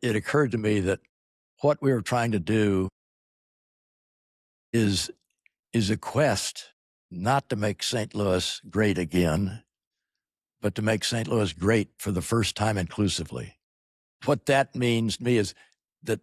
it occurred to me that what we were trying to do is a quest not to make St. Louis great again, but to make St. Louis great for the first time inclusively. What that means to me is that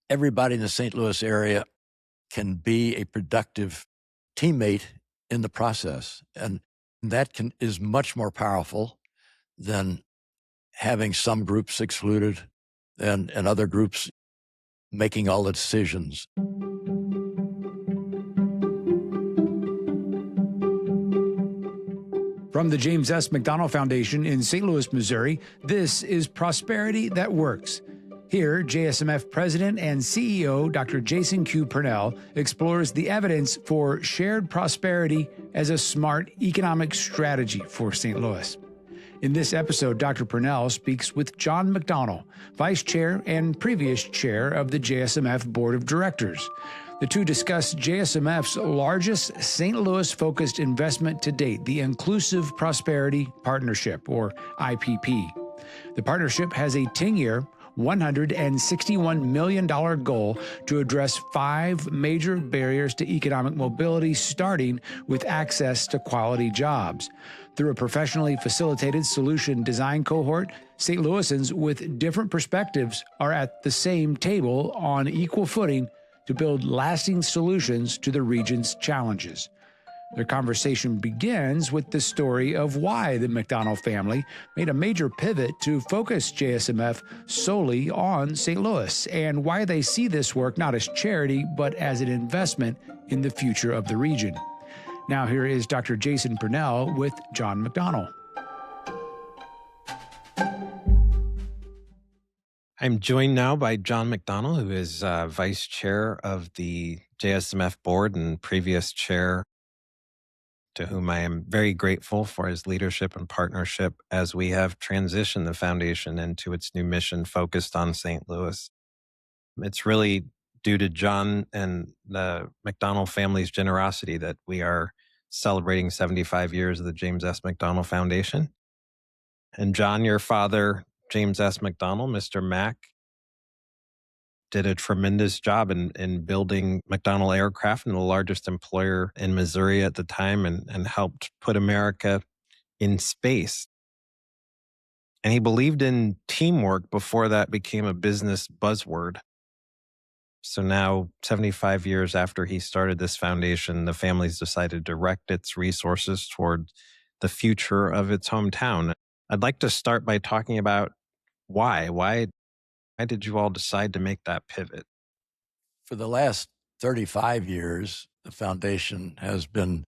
everybody in the St. Louis area can be a productive teammate in the process. And that is much more powerful than having some groups excluded and other groups making all the decisions. From the James S. McDonnell Foundation in St. Louis, Missouri, this is Prosperity That Works. Here, JSMF President and CEO Dr. Jason Q. Purnell explores the evidence for shared prosperity as a smart economic strategy for St. Louis. In this episode, Dr. Purnell speaks with John McDonnell, Vice Chair and previous Chair of the JSMF Board of Directors. The two discuss JSMF's largest St. Louis-focused investment to date, the Inclusive Prosperity Partnership, or IPP. The partnership has a 10-year, $161 million goal to address 5 major barriers to economic mobility, starting with access to quality jobs. Through a professionally facilitated solution design cohort, St. Louisans with different perspectives are at the same table on equal footing to build lasting solutions to the region's challenges. Their conversation begins with the story of why the McDonnell family made a major pivot to focus JSMF solely on St. Louis, and why they see this work not as charity, but as an investment in the future of the region. Now here is Dr. Jason Purnell with John McDonnell. I'm joined now by John McDonnell, who is Vice Chair of the JSMF Board and previous Chair, to whom I am very grateful for his leadership and partnership as we have transitioned the foundation into its new mission focused on St. Louis. It's really due to John and the McDonnell family's generosity that we are celebrating 75 years of the James S. McDonnell Foundation. And John, your father, James S. McDonnell, Mr. Mac, did a tremendous job in building McDonnell Aircraft, and the largest employer in Missouri at the time, and helped put America in space. And he believed in teamwork before that became a business buzzword. So now, 75 years after he started this foundation, the family's decided to direct its resources toward the future of its hometown. I'd like to start by talking about why. Why did you all decide to make that pivot? For the last 35 years, the foundation has been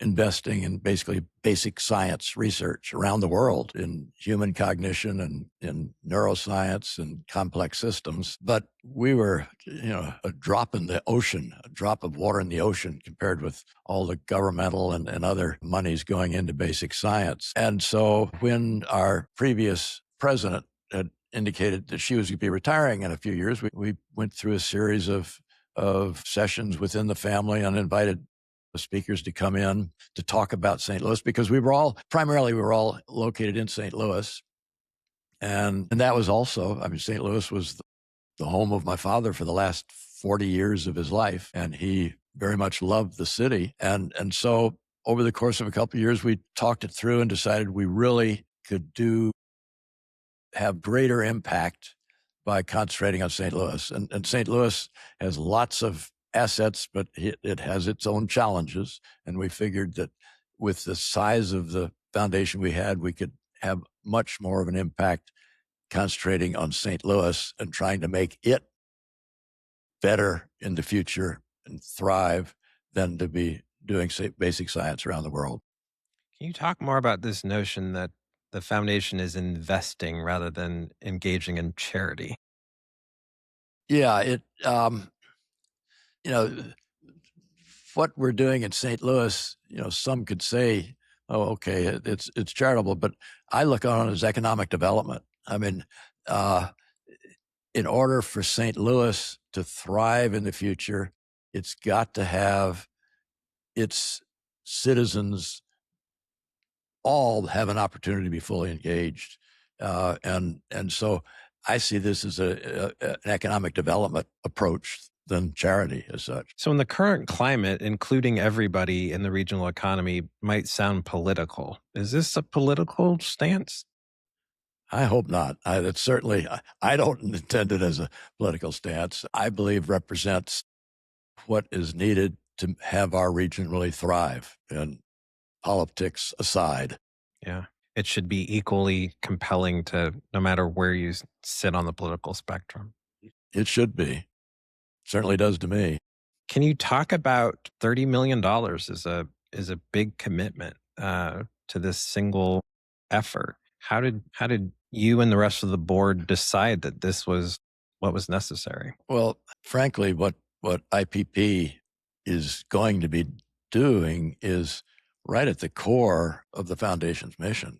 investing in basically basic science research around the world in human cognition and in neuroscience and complex systems. But we were, a drop in the ocean, a drop of water in the ocean compared with all the governmental and other monies going into basic science. And so when our previous president had indicated that she was going to be retiring in a few years, we went through a series of sessions within the family and invited the speakers to come in to talk about St. Louis, because we were all located in St. Louis. And that was also, St. Louis was the home of my father for the last 40 years of his life. And he very much loved the city. And so over the course of a couple of years, we talked it through and decided we really could have greater impact by concentrating on St. Louis. And St. Louis has lots of assets, but it has its own challenges. And we figured that with the size of the foundation we had, we could have much more of an impact concentrating on St. Louis and trying to make it better in the future and thrive than to be doing basic science around the world. Can you talk more about this notion that the foundation is investing rather than engaging in charity? Yeah, what we're doing in St. Louis, some could say, oh, okay, it's charitable, but I look on it as economic development. In order for St. Louis to thrive in the future, it's got to have its citizens all have an opportunity to be fully engaged. And so I see this as an economic development approach than charity as such. So, in the current climate, including everybody in the regional economy might sound political. Is this a political stance? I hope not. That's certainly, I don't intend it as a political stance. I believe represents what is needed to have our region really thrive, and politics aside. Yeah. It should be equally compelling to no matter where you sit on the political spectrum. It should be. Certainly does to me. Can you talk about $30 million is a big commitment to this single effort? How did you and the rest of the board decide that this was what was necessary? Well, frankly, what IPP is going to be doing is right at the core of the foundation's mission.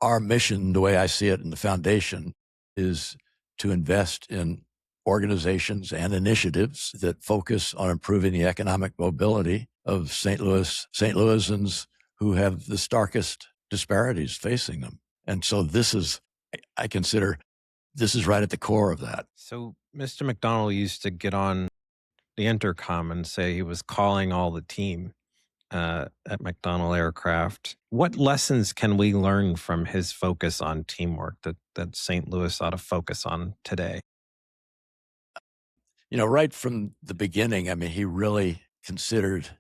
Our mission, the way I see it in the foundation, is to invest in organizations and initiatives that focus on improving the economic mobility of St. Louisans who have the starkest disparities facing them. And so I consider this is right at the core of that. So Mr. McDonnell used to get on the intercom and say he was calling all the team at McDonnell Aircraft. What lessons can we learn from his focus on teamwork that St. Louis ought to focus on today? Right from the beginning, I mean, he really considered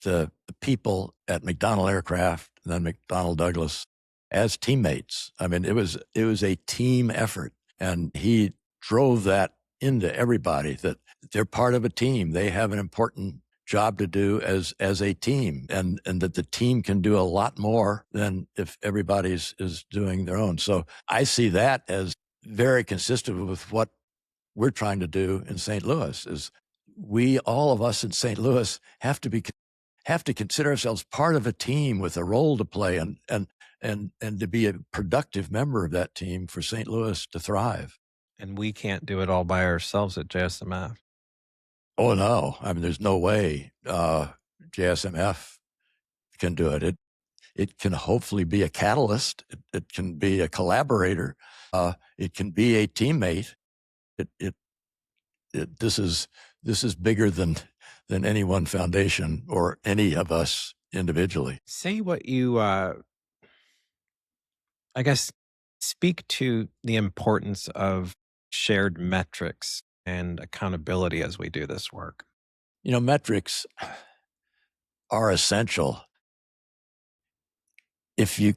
the people at McDonnell Aircraft and then McDonnell Douglas as teammates. I mean, it was a team effort, and he drove that into everybody that they're part of a team. They have an important job to do as a team, and that the team can do a lot more than if everybody's is doing their own. So I see that as very consistent with what we're trying to do in St. Louis. Is all of us in St. Louis have to consider ourselves part of a team with a role to play, and to be a productive member of that team for St. Louis to thrive. And we can't do it all by ourselves at JSMF. Oh, no. I mean, there's no way JSMF can do it. It can hopefully be a catalyst. It can be a collaborator. It can be a teammate. This is bigger than any one foundation or any of us individually. Say what you, I guess, speak to the importance of shared metrics and accountability as we do this work. Metrics are essential. If you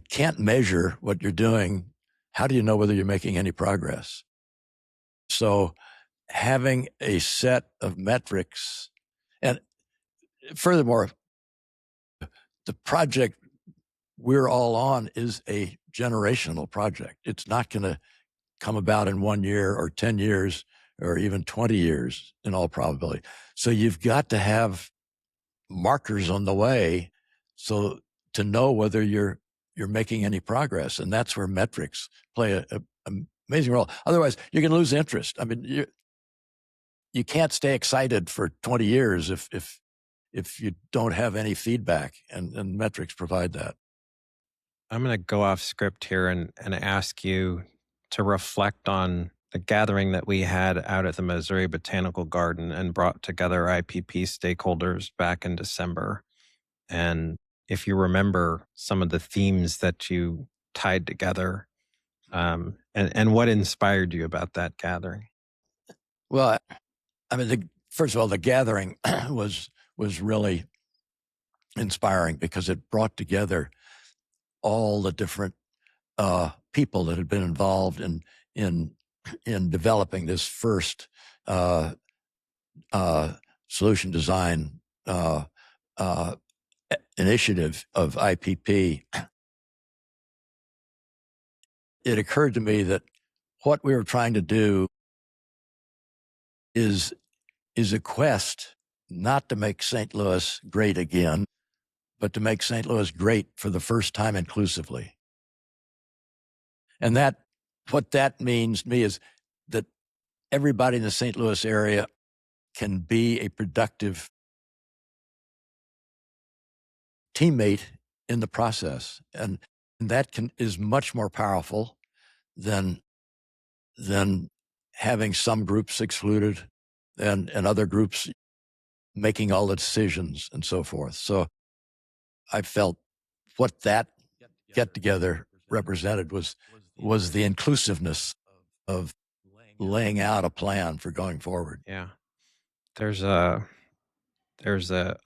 can't measure what you're doing, how do you know whether you're making any progress? So having a set of metrics, and furthermore, the project we're all on is a generational project. It's not going to come about in 1 year or 10 years or even 20 years in all probability. So you've got to have markers on the way so to know whether you're making any progress. And that's where metrics play an amazing role. Otherwise, you're going to lose interest. I mean, you can't stay excited for 20 years if you don't have any feedback, and metrics provide that. I'm going to go off script here and ask you to reflect on the gathering that we had out at the Missouri Botanical Garden and brought together IPP stakeholders back in December. And if you remember some of the themes that you tied together, and what inspired you about that gathering? Well, I mean, first of all, the gathering was really inspiring because it brought together all the different people that had been involved in developing this first solution design initiative of IPP. It occurred to me that what we were trying to do is a quest not to make St. Louis great again, but to make St. Louis great for the first time inclusively. And what that means to me is that everybody in the St. Louis area can be a productive teammate in the process. And And that is much more powerful than having some groups excluded and other groups making all the decisions and so forth. So I felt what that get together represented was the inclusiveness of laying out a plan for going forward. Yeah. There's a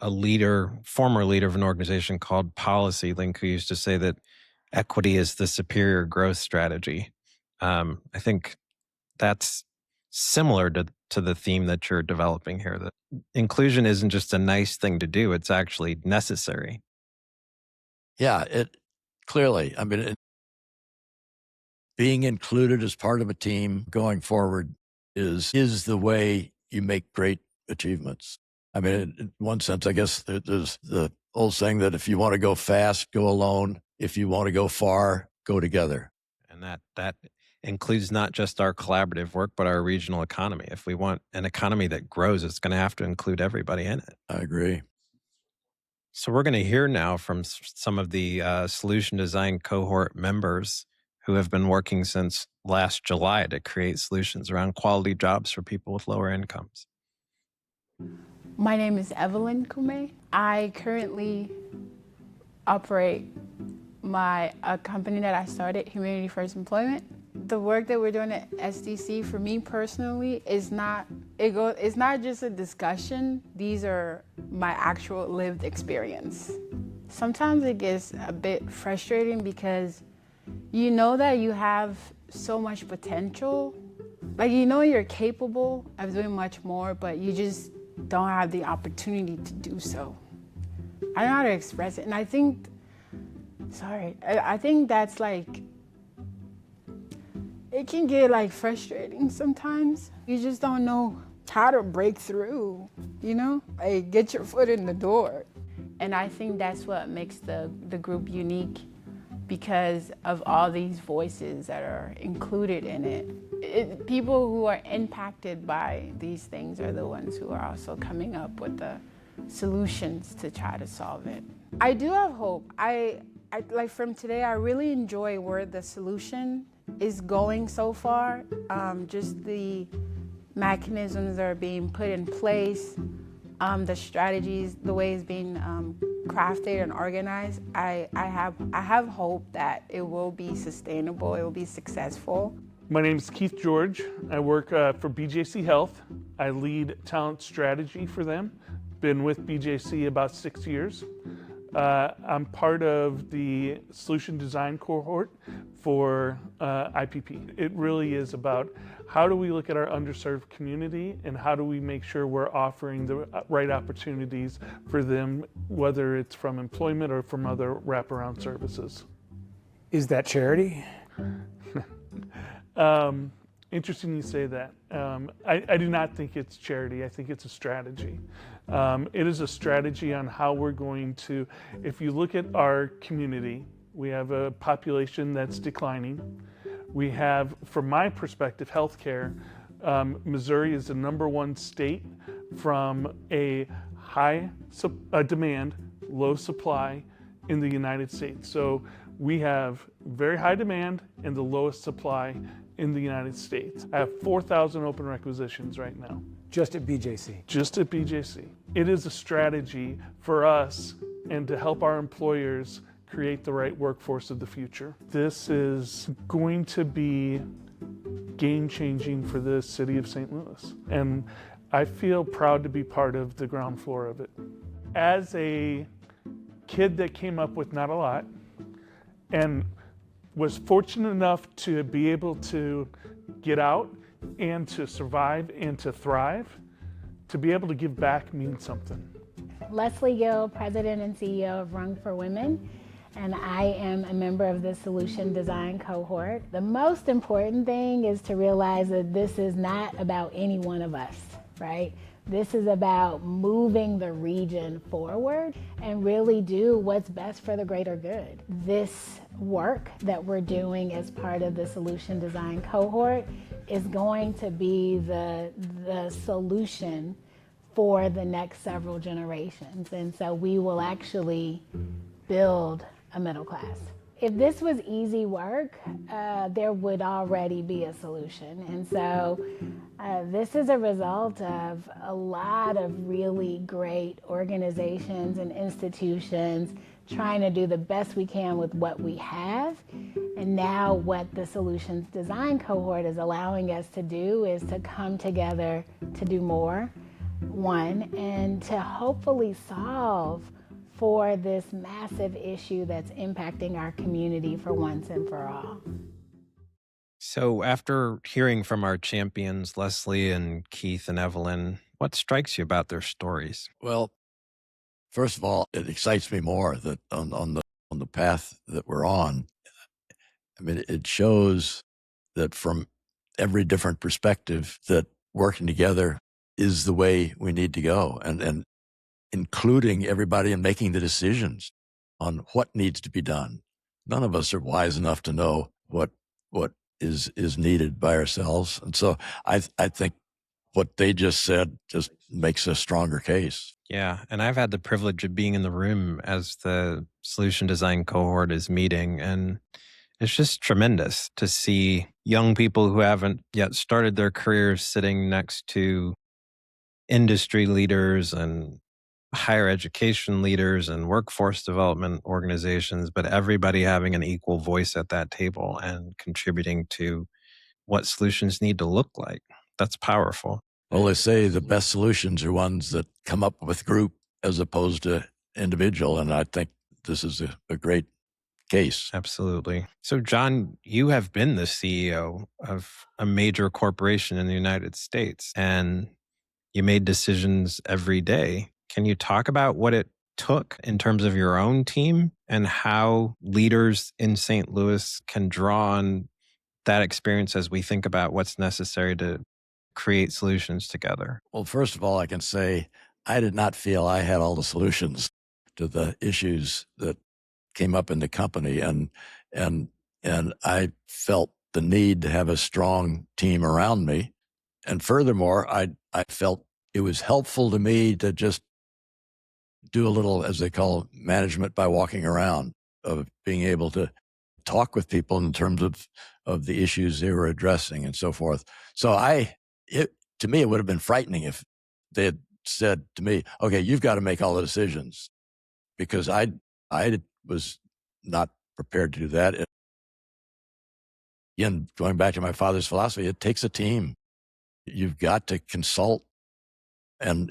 leader, former leader of an organization called Policy Link, who used to say that equity is the superior growth strategy. I think that's similar to the theme that you're developing here, that inclusion isn't just a nice thing to do, it's actually necessary. Yeah, it clearly, I mean, being included as part of a team going forward is the way you make great achievements. I mean, in one sense, I guess there's the old saying that if you want to go fast, go alone. If you want to go far, go together. And that includes not just our collaborative work, but our regional economy. If we want an economy that grows, it's going to have to include everybody in it. I agree. So we're going to hear now from some of the solution design cohort members who have been working since last July to create solutions around quality jobs for people with lower incomes. My name is Evelyn Kume. I currently operate a company that I started, Humanity First Employment. The work that we're doing at SDC, for me personally, it's not just a discussion. These are my actual lived experience. Sometimes it gets a bit frustrating because you know that you have so much potential. Like, you know you're capable of doing much more, but you just don't have the opportunity to do so. I don't know how to express it. And I think that's like, it can get like frustrating sometimes. You just don't know how to break through, you know? Like, get your foot in the door. And I think that's what makes the group unique, because of all these voices that are included in it. People who are impacted by these things are the ones who are also coming up with the solutions to try to solve it. I do have hope. I like, from today, I really enjoy where the solution is going so far. Just the mechanisms that are being put in place, the strategies, the way it's being crafted and organized. I have hope that it will be sustainable, it will be successful. My name is Keith George. I work for BJC Health. I lead talent strategy for them. Been with BJC about 6 years. I'm part of the solution design cohort for IPP. It really is about how do we look at our underserved community and how do we make sure we're offering the right opportunities for them, whether it's from employment or from other wraparound services. Is that charity? Interesting you say that. I do not think it's charity. I think it's a strategy. It is a strategy on how we're going to, if you look at our community, we have a population that's declining. We have, from my perspective, healthcare. Missouri is the #1 state from a high demand, low supply in the United States. So we have very high demand and the lowest supply in the United States. I have 4,000 open requisitions right now. Just at BJC? Just at BJC. It is a strategy for us and to help our employers create the right workforce of the future. This is going to be game-changing for the city of St. Louis. And I feel proud to be part of the ground floor of it. As a kid that came up with not a lot and was fortunate enough to be able to get out and to survive and to thrive, to be able to give back means something. Leslie Gill, President and CEO of Rung for Women, and I am a member of the Solution Design Cohort. The most important thing is to realize that this is not about any one of us, right? This is about moving the region forward and really do what's best for the greater good. This work that we're doing as part of the Solution Design Cohort is going to be the solution for the next several generations. And so we will actually build a middle class. if this was easy work, there would already be a solution. And so this is a result of a lot of really great organizations and institutions trying to do the best we can with what we have. And now what the solutions design cohort is allowing us to do is to come together to do more, one, and to hopefully solve for this massive issue that's impacting our community for once and for all. So after hearing from our champions, Leslie and Keith and Evelyn, what strikes you about their stories? Well, first of all, it excites me more that on the path that we're on. I mean, it shows that from every different perspective that working together is the way we need to go, and including everybody in making the decisions on what needs to be done. None of us are wise enough to know what is needed by ourselves. And so I think what they just said just makes a stronger case. Yeah, and I've had the privilege of being in the room as the solution design cohort is meeting, and it's just tremendous to see young people who haven't yet started their careers sitting next to industry leaders and higher education leaders and workforce development organizations, but everybody having an equal voice at that table and contributing to what solutions need to look like. That's powerful. Well, they say the best solutions are ones that come up with group as opposed to individual, and I think this is a great case. Absolutely. So, John, you have been the CEO of a major corporation in the United States, and you made decisions every day. Can you talk about what it took in terms of your own team and how leaders in St. Louis can draw on that experience as we think about what's necessary to create solutions together? Well, first of all, I can say I did not feel I had all the solutions to the issues that came up in the company, and I felt the need to have a strong team around me. And furthermore, I felt it was helpful to me to just do a little, as they call, management by walking around, of being able to talk with people in terms of the issues they were addressing and so forth. So to me, it would have been frightening if they had said to me, okay, you've got to make all the decisions, because I was not prepared to do that. Again, going back to my father's philosophy, it takes a team. You've got to consult and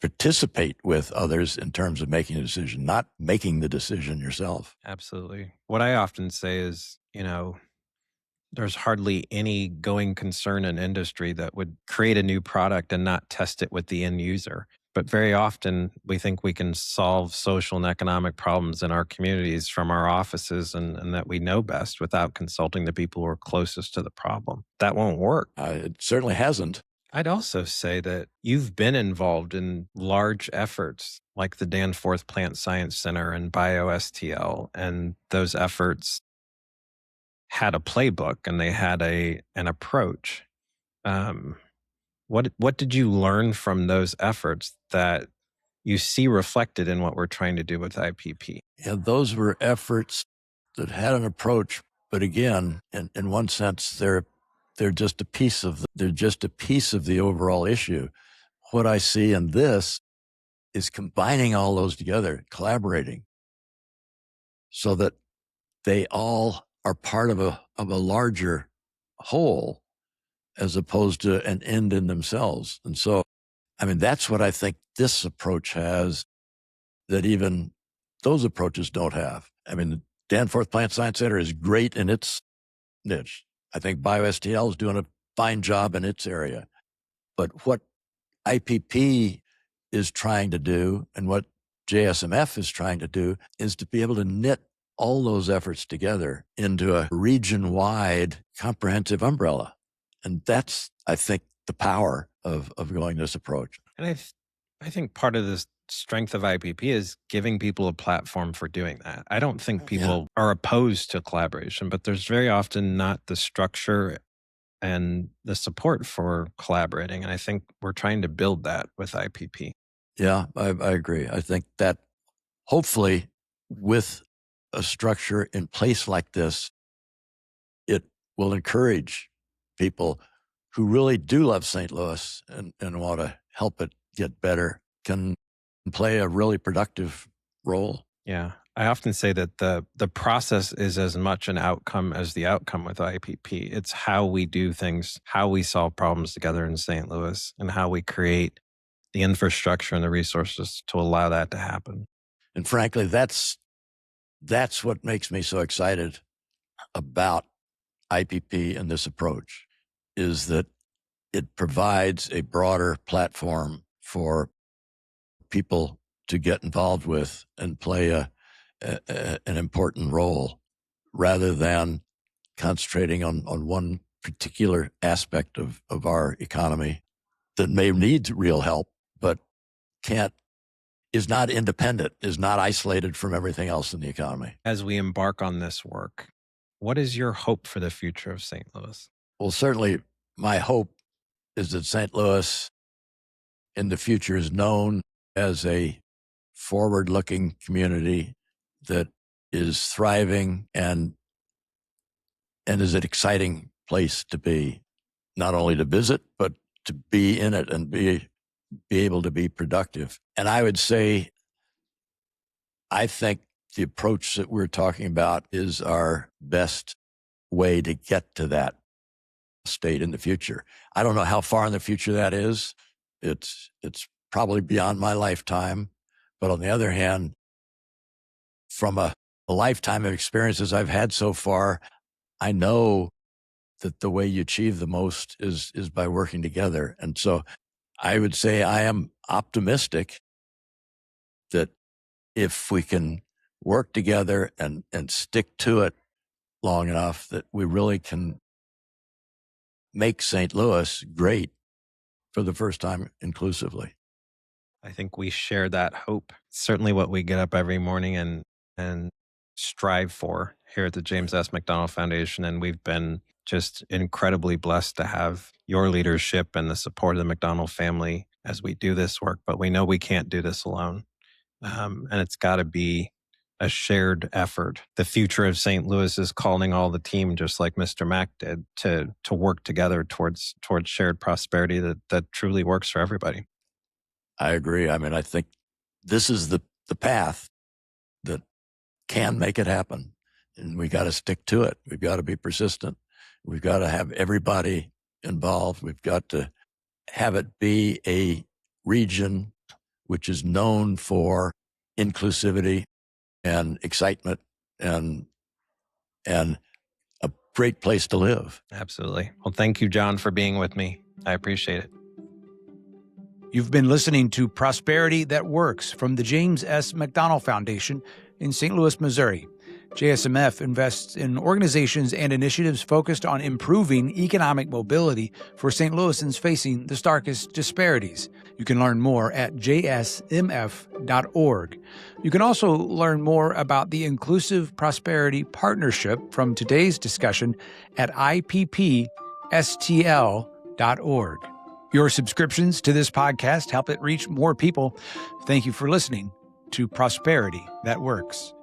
participate with others in terms of making a decision, not making the decision yourself. Absolutely. What I often say is, there's hardly any going concern in industry that would create a new product and not test it with the end user. But very often we think we can solve social and economic problems in our communities from our offices and that we know best without consulting the people who are closest to the problem. That won't work. It certainly hasn't. I'd also say that you've been involved in large efforts like the Danforth Plant Science Center and BioSTL, and those efforts had a playbook and they had an approach. What did you learn from those efforts that you see reflected in what we're trying to do with IPP? Yeah, those were efforts that had an approach, but again, in one sense, they're just a piece of the overall issue. What I see in this is combining all those together, collaborating, so that they all are part of a larger whole, as opposed to an end in themselves. And so, I mean, that's what I think this approach has that even those approaches don't have. I mean, the Danforth Plant Science Center is great in its niche. I think BioSTL is doing a fine job in its area. But what IPP is trying to do and what JSMF is trying to do is to be able to knit all those efforts together into a region-wide comprehensive umbrella. And that's, I think, the power of going this approach. And I think part of the strength of IPP is giving people a platform for doing that. I don't think people are opposed to collaboration, but there's very often not the structure and the support for collaborating. And I think we're trying to build that with IPP. Yeah, I agree. I think that hopefully with a structure in place like this, it will encourage people who really do love St. Louis and want to help it get better, can play a really productive role. Yeah. I often say that the process is as much an outcome as the outcome with IPP. It's how we do things, how we solve problems together in St. Louis, and how we create the infrastructure and the resources to allow that to happen. And frankly, that's what makes me so excited about IPP and this approach, is that it provides a broader platform for people to get involved with and play an important role, rather than concentrating on one particular aspect of our economy that may need real help, but is not independent, is not isolated from everything else in the economy. As we embark on this work, what is your hope for the future of St. Louis? Well, certainly my hope is that St. Louis in the future is known as a forward-looking community that is thriving and is an exciting place to be, not only to visit, but to be in it and be able to be productive. And I would say, I think the approach that we're talking about is our best way to get to that state in the future. I don't know how far in the future that is. It's probably beyond my lifetime. But on the other hand, from a lifetime of experiences I've had so far, I know that the way you achieve the most is by working together. And so I would say I am optimistic that if we can work together and stick to it long enough, that we really can make St. Louis great for the first time inclusively. I think we share that hope. Certainly what we get up every morning and strive for here at the James S. McDonnell Foundation. And we've been just incredibly blessed to have your leadership and the support of the McDonnell family as we do this work. But we know we can't do this alone. And it's got to be a shared effort. The future of St. Louis is calling all the team, just like Mr. Mack did, to work together towards shared prosperity that truly works for everybody. I agree. I mean, I think this is the path that can make it happen. And we got to stick to it. We've got to be persistent. We've got to have everybody involved. We've got to have it be a region which is known for inclusivity and excitement and a great place to live. Absolutely. Well, thank you, John, for being with me. I appreciate it. You've been listening to Prosperity That Works from the James S. McDonnell Foundation in St. Louis, Missouri. JSMF invests in organizations and initiatives focused on improving economic mobility for St. Louisans facing the starkest disparities. You can learn more at jsmf.org. You can also learn more about the Inclusive Prosperity Partnership from today's discussion at ippstl.org. Your subscriptions to this podcast help it reach more people. Thank you for listening to Prosperity That Works.